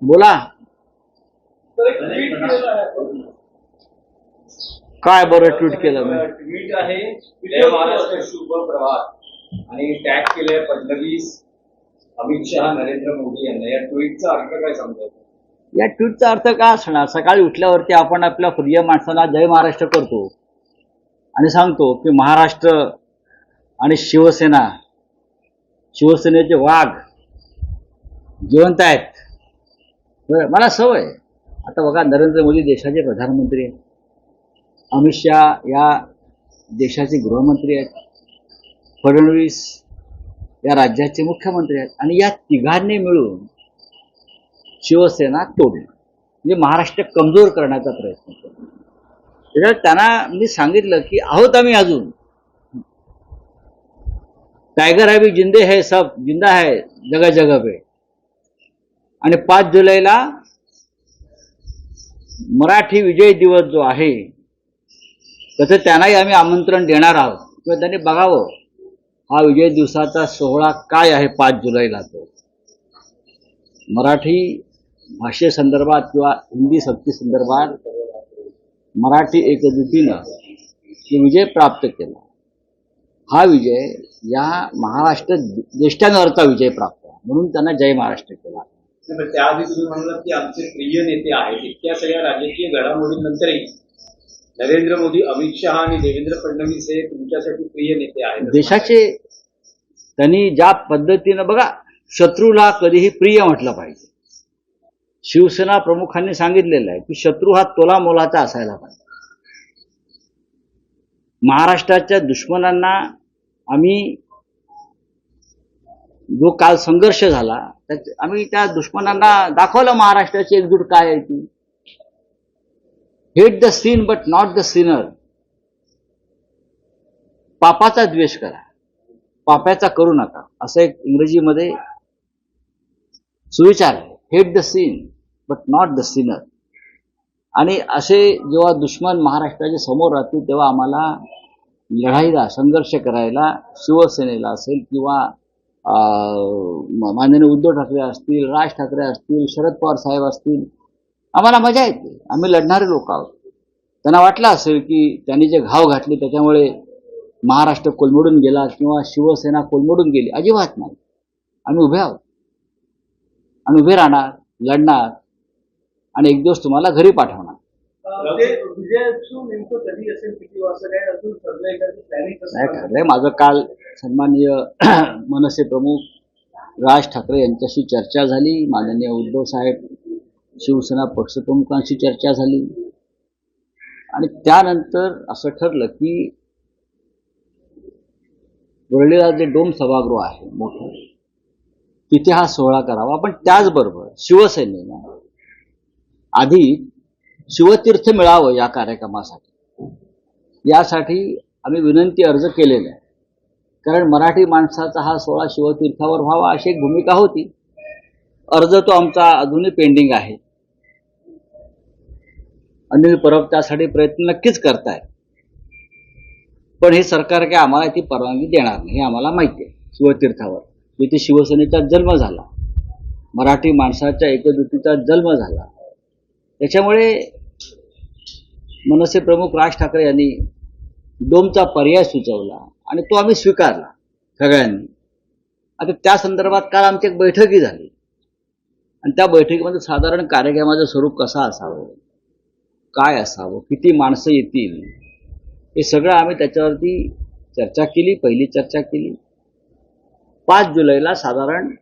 बोला काय बरं ट्विट केलं मी? ट्विट आहे जय महाराष्ट्र शुभ प्रभात आणि टॅग केलंय फडणवीस, अमित शहा, नरेंद्र मोदी यांना. या ट्विटचा अर्थ काय समजायचा? या ट्विटचा अर्थ काय असणार? सकाळी उठल्यावरती आपण आपल्या प्रिय माणसाला जय महाराष्ट्र करतो आणि सांगतो की महाराष्ट्र आणि शिवसेना, शिवसेनेचे वाघ जिवंत आहेत. मला सवय. आता बघा, नरेंद्र मोदी देशाचे प्रधानमंत्री आहेत, अमित शहा या देशाचे गृहमंत्री आहेत, फडणवीस या राज्याचे मुख्यमंत्री आहेत आणि या तिघांनी मिळून शिवसेना तोडली, म्हणजे महाराष्ट्र कमजोर करण्याचा प्रयत्न केला. त्याच्यात त्यांना मी सांगितलं की आहोत आम्ही अजून, टायगर अभी जिंदे है, सब जिंदा है जगह जगह पे. आणि 5 जुलैला मराठी विजय दिवस जो आहे त्याचं त्यांनाही आम्ही आमंत्रण देणार आहोत किंवा त्यांनी बघावं हा विजय दिवसाचा सोहळा काय आहे 5 जुलैला. तो मराठी भाषेसंदर्भात किंवा हिंदी सक्ती संदर्भात मराठी एकजुटीनं जो विजय प्राप्त केला, हा विजय या महाराष्ट्र देशांवरचा विजय प्राप्त आहे, म्हणून त्यांना जय महाराष्ट्र केला. त्याआधी तुम्ही म्हणालात की आमचे प्रिय नेते आहेत. इतक्या सगळ्या राजकीय घडामोडींनंतरही नरेंद्र मोदी, अमित शहा आणि देवेंद्र फडणवीस हे तुमच्यासाठी प्रिय नेते आहेत. देशाचे त्यांनी ज्या पद्धतीनं, बघा, शत्रूला कधीही प्रिय म्हटलं पाहिजे. शिवसेना प्रमुखांनी सांगितलेलं आहे की शत्रू हा तोला मोलाचा असायला पाहिजे. महाराष्ट्राच्या दुश्मनांना आम्ही, जो काल संघर्ष झाला, आम्ही त्या दुश्मनांना दाखवलं महाराष्ट्राची एकजूट काय आहे ती. Hate the sin but not the sinner. पापाचा द्वेष करा, पाप्याचा करू नका, असं एक इंग्रजीमध्ये सुविचार आहे. Hate the sin but not the sinner. आणि असे जेव्हा दुश्मन महाराष्ट्राच्या समोर राहतील तेव्हा आम्हाला लढाईला, संघर्ष करायला, शिवसेनेला असेल किंवा माननीय उद्धव ठाकरे असतील, राज ठाकरे असतील, शरद पवार साहेब असतील, आम्हाला मजा येते. आम्ही लढणारे लोक आहोत. त्यांना वाटलं असेल की त्यांनी जे घाव घातले त्याच्यामुळे महाराष्ट्र कोलमडून गेला किंवा शिवसेना कोलमडून गेली. अजिबात नाही. आम्ही उभे आहोत, आम्ही उभे राहणार, लढणार आणि एक दिवस तुम्हाला घरी पाठवणार. नाही ठरलंय. माझं काल सन्माननीय मनसे प्रमुख राज ठाकरे यांच्याशी चर्चा झाली, माननीय उद्धव साहेब शिवसेना पक्षप्रमुखांशी चर्चा झाली आणि त्यानंतर असं ठरलं की वरळीला जे डोम सभागृह आहे मोठं, तिथे हा सोहळा करावा. पण त्याचबरोबर शिवसेनेनं आधी शिवतीर्थ मिळावं या कार्यक्रमासाठी. यासाठी आम्ही विनंती अर्ज केलेला आहे, कारण मराठी माणसाचा हा सोहळा शिवतीर्थावर व्हावा अशी एक भूमिका होती. अर्ज तो आमचा अजूनही पेंडिंग आहे. अनिल परब त्यासाठी प्रयत्न नक्कीच करताय, पण हे सरकार काय आम्हाला ती परवानगी देणार नाही हे आम्हाला माहिती आहे. शिवतीर्थावर जिथे शिवसेनेचा जन्म झाला, मराठी माणसाच्या एकजुटीचा जन्म झाला, त्याच्यामुळे मनसे प्रमुख राज ठाकरे यांनी डोमचा पर्याय सुचवला आणि तो आम्ही स्वीकारला सगळ्यांनी. आता त्या संदर्भात काल आमची एक बैठकही झाली आणि त्या बैठकीमध्ये साधारण कार्यक्रमाचं स्वरूप कसं असावं, काय असावं, किती माणसं येतील, हे सगळं आम्ही त्याच्यावरती चर्चा केली. पहिली चर्चा केली. 5 जुलैला साधारण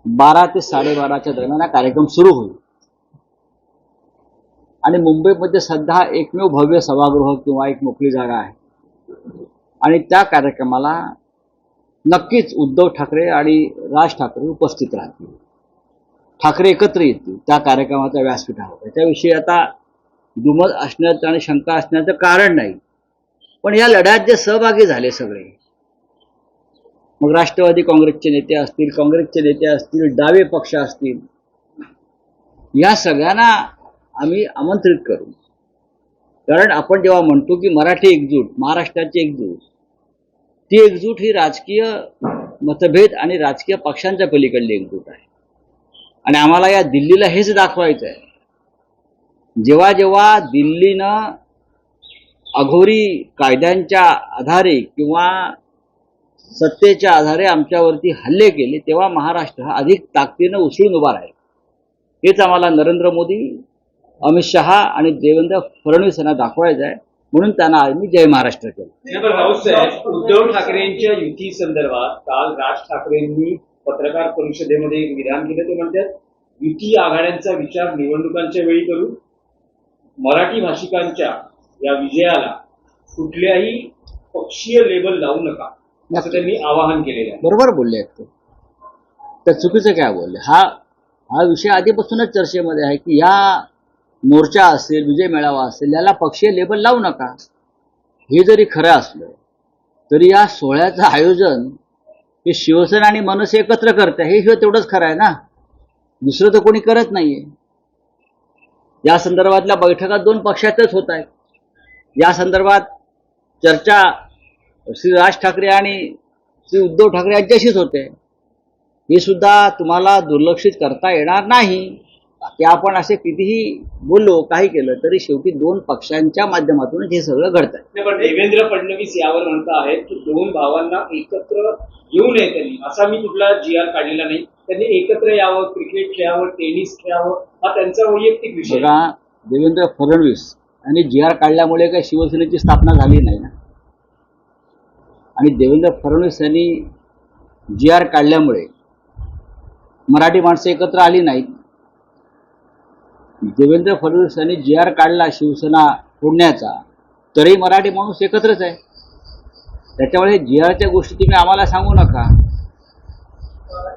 12 ते 12:30च्या दरम्यान हा कार्यक्रम सुरू होईल आणि मुंबईमध्ये सध्या एकमेव भव्य सभागृह किंवा एक मोकळी जागा आहे आणि त्या कार्यक्रमाला नक्कीच उद्धव ठाकरे आणि राज ठाकरे उपस्थित राहतील. ठाकरे एकत्र येतील त्या कार्यक्रमाच्या व्यासपीठावर. त्याच्याविषयी आता दुमत असण्याचं आणि शंका असण्याचं कारण नाही. पण या लढ्यात जे सहभागी झाले सगळे, मग राष्ट्रवादी काँग्रेसचे नेते असतील, काँग्रेसचे नेते असतील, डावे पक्ष असतील, या सगळ्यांना आम्ही आमंत्रित करू. कारण आपण जेव्हा म्हणतो की मराठी एकजूट, महाराष्ट्राची एकजूट, ती एकजूट ही राजकीय मतभेद आणि राजकीय पक्षांच्या पलीकडली एकजूट आहे. आणि आम्हाला या दिल्लीला हेच दाखवायचं आहे. जेव्हा जेव्हा दिल्लीनं अघोरी कायद्यांच्या आधारे किंवा सत्तेच्या आधारे आमच्यावरती हल्ले केले, तेव्हा महाराष्ट्र हा अधिक ताकदीनं उसळून उभा राहील. हेच आम्हाला नरेंद्र मोदी, अमित शहा आणि देवेंद्र फडणवीस यांना दाखवायचं आहे. म्हणून त्यांना आम्ही जय महाराष्ट्र केलं. राऊतसाहेब, उद्धव ठाकरेंच्या युती संदर्भात काल राज ठाकरेंनी पत्रकार परिषदेमध्ये एक विधान केलं. ते म्हणतात, युती आघाड्यांचा विचार निवडणुकांच्या वेळी करू, मराठी भाषिकांच्या या विजयाला कुठल्याही पक्षीय लेबल लावू नका, असं त्यांनी आवाहन केलेलं आहे. बरोबर बोलले आहेत. तर चुकीचं काय बोलले? हा विषय आधीपासूनच चर्चेमध्ये आहे की या मोर्चा असेल, विजय मेळावा असेल, याला पक्षीय लेबल लावू नका. हे जरी खरं असलं तरी या सोहळ्याचं आयोजन हे शिवसेना आणि मनसे एकत्र करते, हे तेवढंच खरं आहे ना. दुसरं तर कोणी करत नाहीये. या संदर्भातल्या बैठका 2 पक्षातच होत आहेत. या संदर्भात चर्चा श्री राज ठाकरे आणि श्री उद्धव ठाकरे यांच्याशीच होते. हे सुद्धा तुम्हाला दुर्लक्षित करता येणार नाही. की आपण असे कितीही बोललो, काही केलं तरी शेवटी 2 पक्षांच्या माध्यमातून हे सगळं घडतंय. पण देवेंद्र फडणवीस यावर म्हणत आहेत की 2 भावांना एकत्र येऊ नये त्यांनी, असा मी कुठला GR काढलेला नाही. त्यांनी एकत्र यावं, क्रिकेट खेळावं, टेनिस खेळावं, हा त्यांचा वैयक्तिक विषय. बघा, देवेंद्र फडणवीस आणि GR काढल्यामुळे काही शिवसेनेची स्थापना झाली नाही ना. आणि देवेंद्र फडणवीस यांनी GR काढल्यामुळे मराठी माणसं एकत्र आली नाहीत. देवेंद्र फडणवीस यांनी GR काढला शिवसेना फोडण्याचा, तरी मराठी माणूस एकत्रच आहे. त्याच्यामुळे GRच्या गोष्टी तुम्ही आम्हाला सांगू नका.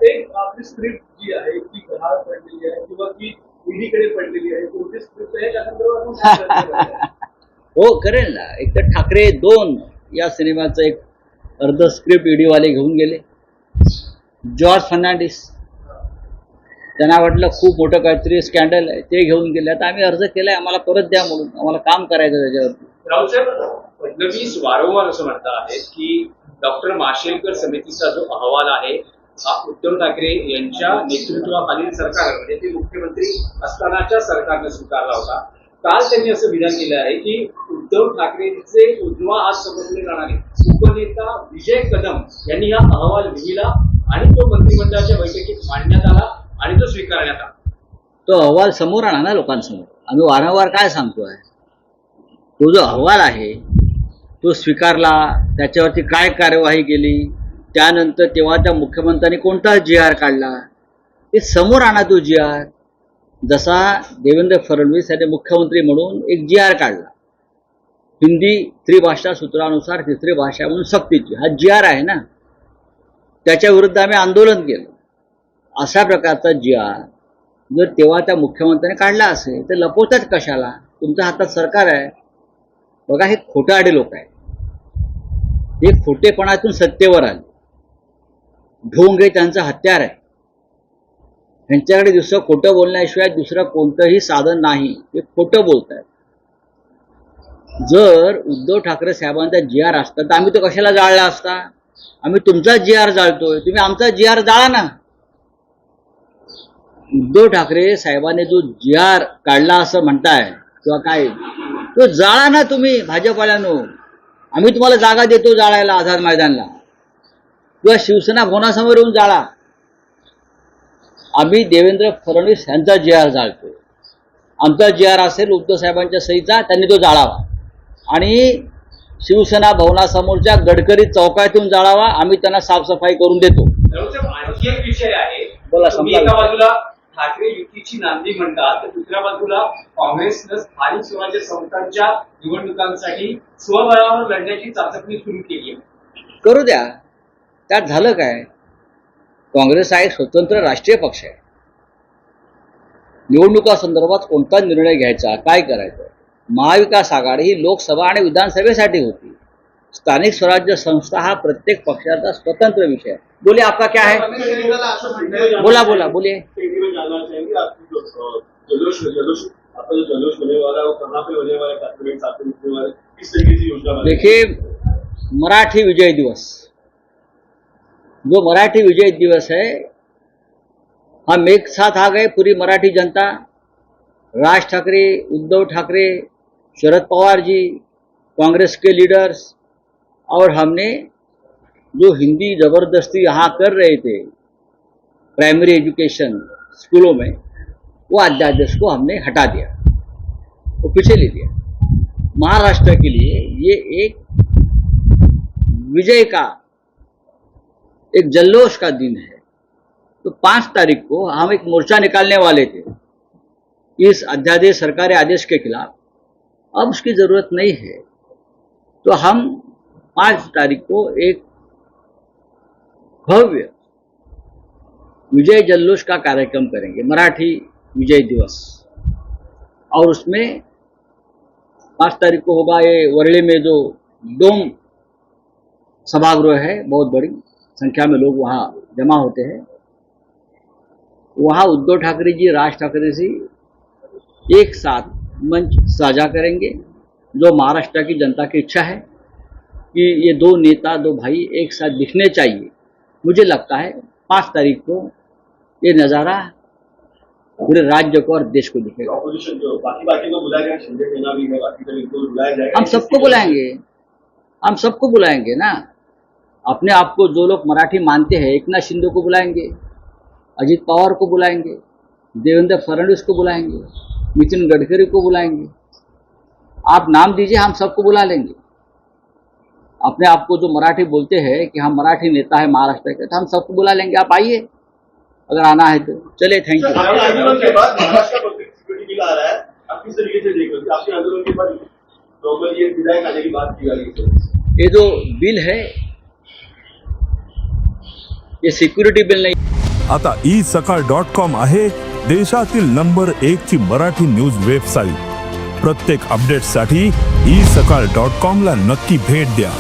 एक आपली स्क्रिप्ट जी आहे ती गहाळ पडलेली आहे किंवा ती ईडीकडे पडलेली आहे, कोणती स्क्रिप्ट आहे त्या संदर्भात हो, करेल ना. एक तर ठाकरे 2 या सिनेमाचं एक अर्ध स्क्रिप्ट ईडीवाले घेऊन गेले. जॉर्ज फर्नांडिस, त्यांना वाटलं खूप मोठं काहीतरी स्कॅन्डल आहे, ते घेऊन गेले. आता आम्ही अर्ज केलाय, आम्हाला परत द्या म्हणून, आम्हाला काम करायचं त्याच्यावरती. राऊतसाहेब, फडणवीस वारंवार असं म्हणत आहेत की डॉक्टर माशेलकर समितीचा जो अहवाल आहे हा उद्धव ठाकरे यांच्या नेतृत्वाखालील सरकार, म्हणजे ते मुख्यमंत्री असतानाच्या सरकारने स्वीकारला होता. काल त्यांनी असं विधान केलं आहे की उद्धव ठाकरेंचे उजवा हात समजले जाणारे उपनेता विजय कदम यांनी हा अहवाल लिहिला आणि तो मंत्रिमंडळाच्या बैठकीत मांडण्यात आला आणि तो स्वीकारण्यात आला. तो अहवाल समोर आणा ना लोकांसमोर. आम्ही वारंवार काय सांगतोय, तो जो अहवाल आहे तो स्वीकारला, त्याच्यावरती काय कार्यवाही केली, त्यानंतर तेव्हाच्या मुख्यमंत्र्यांनी कोणता GR काढला, ते समोर आणा. तो GR जसा देवेंद्र फडणवीस यांनी मुख्यमंत्री म्हणून एक GR काढला, हिंदी त्रिभाषा सूत्रानुसार 3री भाषा म्हणून सक्तीची, हा GR आहे ना. त्याच्या विरुद्ध आम्ही आंदोलन केलं. अशा प्रकारचा GR जर तेव्हाच्या मुख्यमंत्र्यांनी काढला असेल तर लपवतात कशाला? तुमच्या हातात सरकार आहे. बघा, हे खोटारडे लोक आहेत. हे खोटेपणातून सत्तेवर आले. ढोंग हे त्यांचं हत्यार आहे. त्यांच्याकडे दुसरं खोटं बोलण्याशिवाय दुसरं कोणतंही साधन नाही. ते खोटं बोलत आहेत. जर उद्धव ठाकरे साहेबांचा GR असता तर आम्ही तो कशाला जाळला असता? आम्ही तुमचा GR जाळतोय, तुम्ही आमचा GR जाळा ना. उद्धव ठाकरे साहेबांनी जो GR काढला असं म्हणताय किंवा काय, तो जाळा ना तुम्ही भाजपवाल्यांनो. आम्ही तुम्हाला जागा देतो जाळायला आझाद मैदानला, किंवा शिवसेना भवनासमोर येऊन जाळा. आम्ही देवेंद्र फडणवीस यांचा GR जाळतोय. आमचा GR असेल उद्धव साहेबांच्या सहीचा, त्यांनी तो जाळावा. आणि शिवसेना भवनासमोरच्या गडकरी चौकातून जाळावा. आम्ही त्यांना साफसफाई करून देतो. आणखी एक विषय आहे. बोला, तुम्ही एका बाजूला ठाकरे युतीची नांदी म्हणतात, तर दुसऱ्या बाजूला काँग्रेसनं स्थानिक स्वराज्य संस्थांच्या निवडणुकांसाठी स्वबळावर लढण्याची चाचपणी सुरू केली आहे. करू द्या. त्यात झालं काय? काँग्रेस हा एक स्वतंत्र राष्ट्रीय पक्ष आहे. निवडणुका संदर्भात कोणता निर्णय घ्यायचा, काय करायचं, महाविकास आघाडी ही लोकसभा आणि विधानसभेसाठी होती. स्थानिक स्वराज्य संस्था हा प्रत्येक पक्षाचा स्वतंत्र विषय आहे. बोलिए, आपका क्या है? बोला बोला, बोलिए. देखिए, मराठी विजय दिवस जो मराठी विजय दिवस है, हम एक साथ आ गए, पूरी मराठी जनता, राज ठाकरे, उद्धव ठाकरे, शरद पवार जी, कांग्रेस के लीडर्स, और हमने जो हिंदी जबरदस्ती यहाँ कर रहे थे प्राइमरी एजुकेशन स्कूलों में, वो अध्यादेश को हमने हटा दिया, वो पीछे ले लिया। महाराष्ट्र के लिए ये एक विजय का, एक जल्लोष का दिन है। तो 5 तारीख को हम एक मोर्चा निकालने वाले थे इस अध्यादेश, सरकारी आदेश के खिलाफ। अब उसकी जरूरत नहीं है, तो हम 5 तारीख को एक भव्य विजय जल्लोष का कार्यक्रम करेंगे, मराठी विजय दिवस। और उसमें 5 तारीख को होगा ये वर्ली में जो डोम सभागृह है, बहुत बड़ी संख्या में लोग वहां जमा होते हैं। वहां उद्धव ठाकरे जी, राज ठाकरे जी एक साथ मंच साझा करेंगे। जो महाराष्ट्र की जनता की इच्छा है कि ये 2 नेता, 2 भाई एक साथ दिखने चाहिए। मुझे लगता है 5 तारीख को ये नज़ारा पूरे राज्य को और देश को दिखेगा। ऑपोजिशन जो बाकी पार्टी को बुलाया गया, शिंदे सेना भी है, बाकी को इनको बुलाया जाएगा। हम सबको बुलाएंगे, हम सबको बुलाएंगे ना। अपने आप को जो लोग मराठी मानते हैं, एकनाथ शिंदे को बुलाएंगे, अजित पवार को बुलाएंगे, देवेंद्र फडणवीस को बुलाएंगे, नितिन गडकरी को बुलाएंगे। आप नाम दीजिए, हम सबको बुला लेंगे। अपने आप को जो मराठी बोलते हैं कि हम मराठी नेता है महाराष्ट्र के, तो हम सबको बुला लेंगे। आप आइए अगर आना है तो। चलिए, थैंक यू। आपके आंदोलन के बाद महाराष्ट्र का पब्लिक सिक्योरिटी बिल आ रहा है, आप किस तरीके से देख रहे हो? आपके आंदोलन के बाद प्रॉपर ये विधायक आने की बात की जा रही है। ये जो बिल है, ये सिक्युरिटी बिल नाही। आता isakal.com आहे देशातील नंबर 1 ची मराठी न्यूज वेबसाईट। प्रत्येक अपडेटसाठी isakal.com ला नक्की भेट द्या।